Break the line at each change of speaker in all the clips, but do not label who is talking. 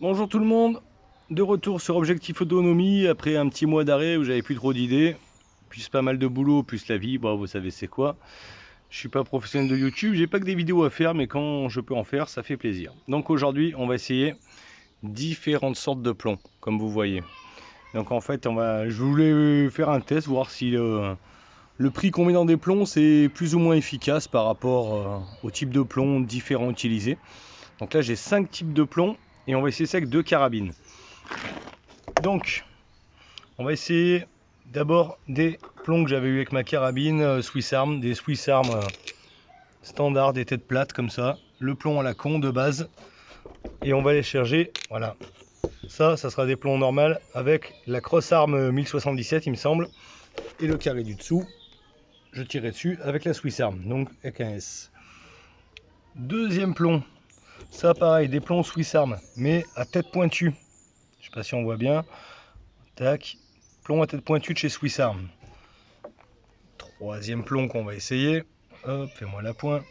Bonjour tout le monde, de retour sur Objectif Autonomie après un petit mois d'arrêt où j'avais plus trop d'idées, plus pas mal de boulot, plus la vie, bon, vous savez c'est quoi. Je suis pas professionnel de YouTube, j'ai pas que des vidéos à faire, mais quand je peux en faire, ça fait plaisir. Donc aujourd'hui, on va essayer différentes sortes de plombs, comme vous voyez. Donc en fait, je voulais faire un test, voir si le prix qu'on met dans des plombs, c'est plus ou moins efficace par rapport au type de plomb différents utilisés. Donc là, j'ai 5 types de plombs et on va essayer ça avec 2 carabines. Donc, on va essayer d'abord des plombs que j'avais eu avec ma carabine Swiss Arm, des Swiss Arm standard, des têtes plates comme ça, le plomb à la con de base, et on va les charger, voilà. Ça sera des plombs normales avec la Cross Arm 1077 il me semble, et le carré du dessous, je tirerai dessus avec la Swiss Arm, donc avec un S. Deuxième plomb, ça pareil, des plombs Swiss Arm, mais à tête pointue. Je sais pas si on voit bien. Tac, plomb à tête pointue de chez Swiss Arm. Troisième plomb qu'on va essayer. Hop, fais-moi la pointe.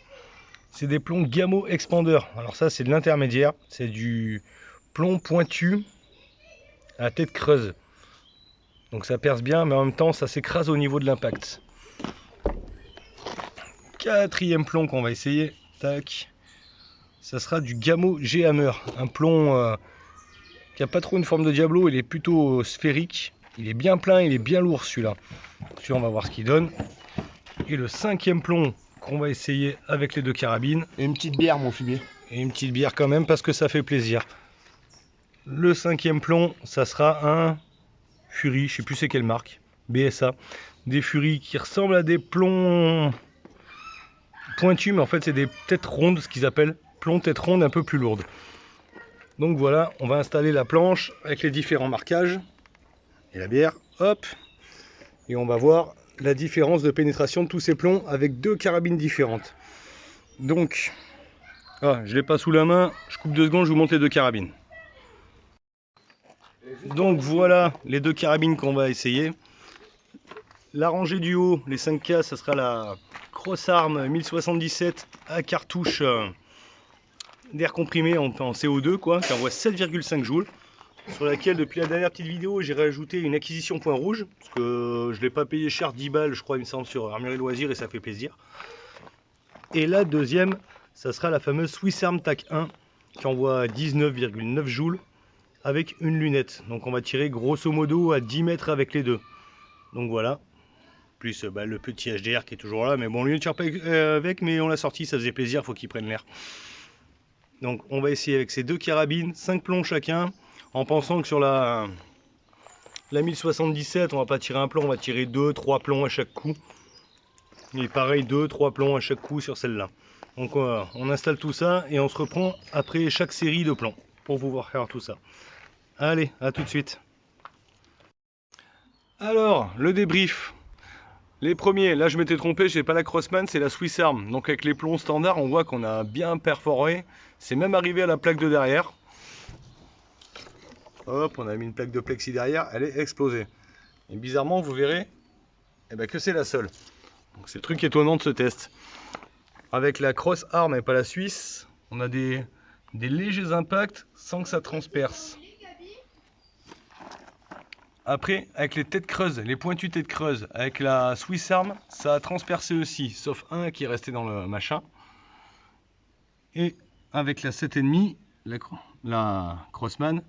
C'est des plombs Gamo Expander. Alors ça, c'est de l'intermédiaire. C'est du plomb pointu à tête creuse. Donc ça perce bien, mais en même temps, ça s'écrase au niveau de l'impact. Quatrième plomb qu'on va essayer. Tac. Ça sera du Gamo G-Hammer. Un plomb qui n'a pas trop une forme de diablo. Il est plutôt sphérique. Il est bien plein, il est bien lourd celui-là. Celui-là, on va voir ce qu'il donne. Et le cinquième plomb qu'on va essayer avec les 2 carabines.
Et une petite bière, mon fumier.
Et une petite bière quand même parce que ça fait plaisir. Le cinquième plomb, ça sera un Fury, je sais plus c'est quelle marque, BSA. Des Fury qui ressemblent à des plombs pointus, mais en fait c'est des têtes rondes, ce qu'ils appellent plomb tête ronde un peu plus lourde. Donc voilà, on va installer la planche avec les différents marquages. Et la bière, hop. Et on va voir la différence de pénétration de tous ces plombs avec 2 carabines différentes. Donc, je ne l'ai pas sous la main, je coupe 2 secondes, je vous montre les 2 carabines. Donc voilà les 2 carabines qu'on va essayer. La rangée du haut, les 5K, ça sera la Cross Arm 1077 à cartouche d'air comprimé en CO2 quoi, qui envoie 7,5 joules. Sur laquelle depuis la dernière petite vidéo j'ai rajouté une acquisition point rouge parce que je ne l'ai pas payé cher, 10 balles je crois il me semble sur Armurerie Loisirs et ça fait plaisir. Et la deuxième ça sera la fameuse Swiss Arm Tac 1 qui envoie 19,9 joules avec une lunette. Donc on va tirer grosso modo à 10 mètres avec les deux. Donc voilà. Plus le petit HDR qui est toujours là, mais bon lui ne tire pas avec, mais on l'a sorti, ça faisait plaisir, faut qu'il prenne l'air. Donc on va essayer avec ces 2 carabines, 5 plombs chacun. En pensant que sur la 1077, on va pas tirer un plomb, on va tirer 2-3 plombs à chaque coup. Et pareil, 2-3 plombs à chaque coup sur celle-là. Donc on installe tout ça et on se reprend après chaque série de plombs pour pouvoir faire tout ça. Allez, à tout de suite. Alors, le débrief. Les premiers, là je m'étais trompé, j'ai pas la Crossman, c'est la Swiss Arm. Donc avec les plombs standards, on voit qu'on a bien perforé. C'est même arrivé à la plaque de derrière. Hop, on a mis une plaque de plexi derrière, elle est explosée. Et bizarrement, vous verrez que c'est la seule. Donc c'est le truc étonnant de ce test. Avec la Cross Arm et pas la Suisse, on a des légers impacts sans que ça transperce. Après, avec les têtes creuses, les pointues têtes creuses, avec la Swiss Arm, ça a transpercé aussi, sauf un qui est resté dans le machin. Et avec la 7,5, la Crossman,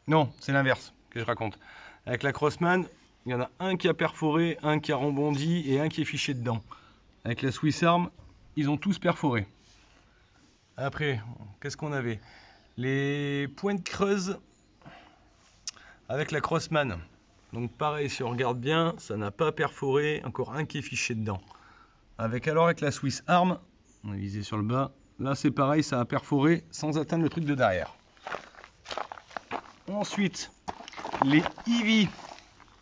non, c'est l'inverse que je raconte. Avec la Crossman, il y en a un qui a perforé, un qui a rebondi et un qui est fiché dedans. Avec la Swiss Arm, ils ont tous perforé. Après, qu'est-ce qu'on avait? Les pointes creuses avec la Crossman. Donc pareil, si on regarde bien, ça n'a pas perforé, encore un qui est fiché dedans. Avec la Swiss Arm, on est visé sur le bas, là c'est pareil, ça a perforé sans atteindre le truc de derrière. Ensuite, les Eevee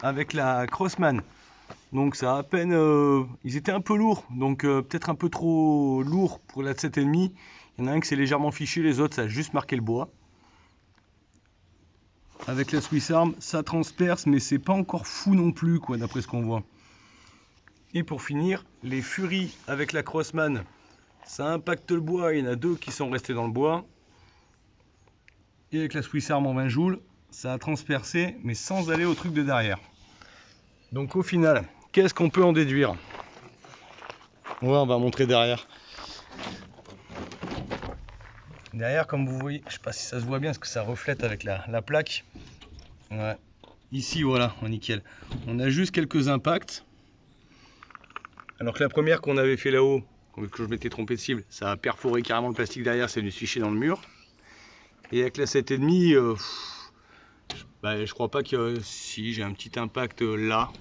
avec la Crossman. Donc ça a à peine... ils étaient un peu lourds, donc peut-être un peu trop lourd pour la 7,5. Il y en a un qui s'est légèrement fiché, les autres ça a juste marqué le bois. Avec la Swiss Arm, ça transperce, mais c'est pas encore fou non plus, quoi, d'après ce qu'on voit. Et pour finir, les Fury avec la Crossman, ça impacte le bois, il y en a 2 qui sont restés dans le bois. Et avec la Swiss Arm en 20 joules, ça a transpercé, mais sans aller au truc de derrière. Donc au final, qu'est-ce qu'on peut en déduire? Ouais, on va montrer derrière. Derrière, comme vous voyez, je sais pas si ça se voit bien, parce que ça reflète avec la plaque. Ouais. Ici, voilà, nickel. On a juste quelques impacts. Alors que la première qu'on avait fait là-haut, que je m'étais trompé de cible, ça a perforé carrément le plastique derrière, c'est venu se ficher dans le mur. Et avec la 7,5, je crois pas que si j'ai un petit impact là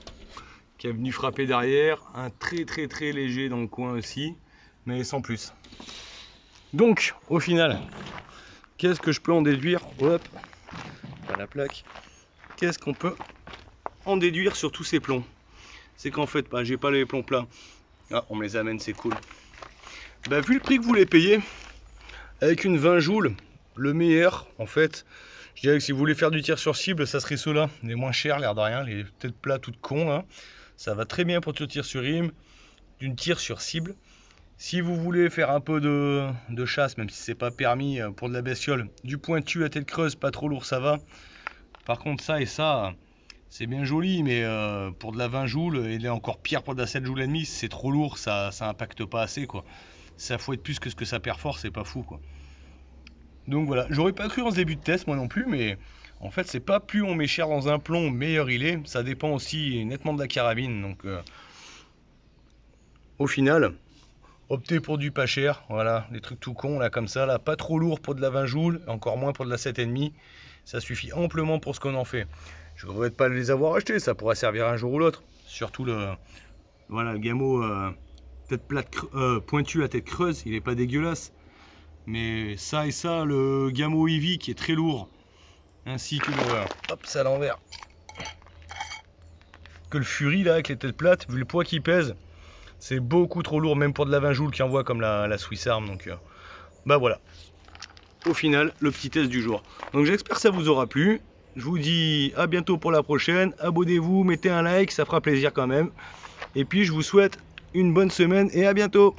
qui est venu frapper derrière, un très léger dans le coin aussi, mais sans plus. Donc au final, qu'est-ce que je peux en déduire? Hop, pas la plaque. Qu'est-ce qu'on peut en déduire sur tous ces plombs? C'est qu'en fait, j'ai pas les plombs plats. Ah, on me les amène, c'est cool. Vu le prix que vous les payez, avec une 20 joules, le meilleur, en fait, je dirais que si vous voulez faire du tir sur cible, ça serait ceux-là, les moins chers, l'air de rien, les têtes plats toutes cons, hein. Ça va très bien pour du tir sur rime, d'une tir sur cible. Si vous voulez faire un peu de chasse, même si c'est pas permis pour de la bestiole, du pointu à tête creuse, pas trop lourd, ça va. Par contre, ça et ça, c'est bien joli, mais pour de la 20 joules, et il est encore pire pour de la 7 joules et demi, c'est trop lourd, ça impacte pas assez, quoi. Ça fouette plus que ce que ça perfore, c'est pas fou, quoi. Donc voilà, j'aurais pas cru en ce début de test moi non plus, mais en fait c'est pas plus on met cher dans un plomb, meilleur il est. Ça dépend aussi nettement de la carabine. Donc au final, optez pour du pas cher. Voilà, des trucs tout cons là comme ça, là, pas trop lourd pour de la 20 joules, encore moins pour de la 7,5. Ça suffit amplement pour ce qu'on en fait. Je regrette pas de les avoir achetés, ça pourra servir un jour ou l'autre. Surtout le Gamo tête plate pointu à tête creuse, il est pas dégueulasse. Mais ça et ça, le Gamo Eevee qui est très lourd, ainsi que le, hop, c'est à l'envers, que le Fury là avec les têtes plates, vu le poids qu'il pèse, c'est beaucoup trop lourd, même pour de la 20 joules qui envoie comme la Swiss Arm. Donc voilà, au final, le petit test du jour. Donc j'espère que ça vous aura plu. Je vous dis à bientôt pour la prochaine. Abonnez-vous, mettez un like, ça fera plaisir quand même. Et puis je vous souhaite une bonne semaine et à bientôt.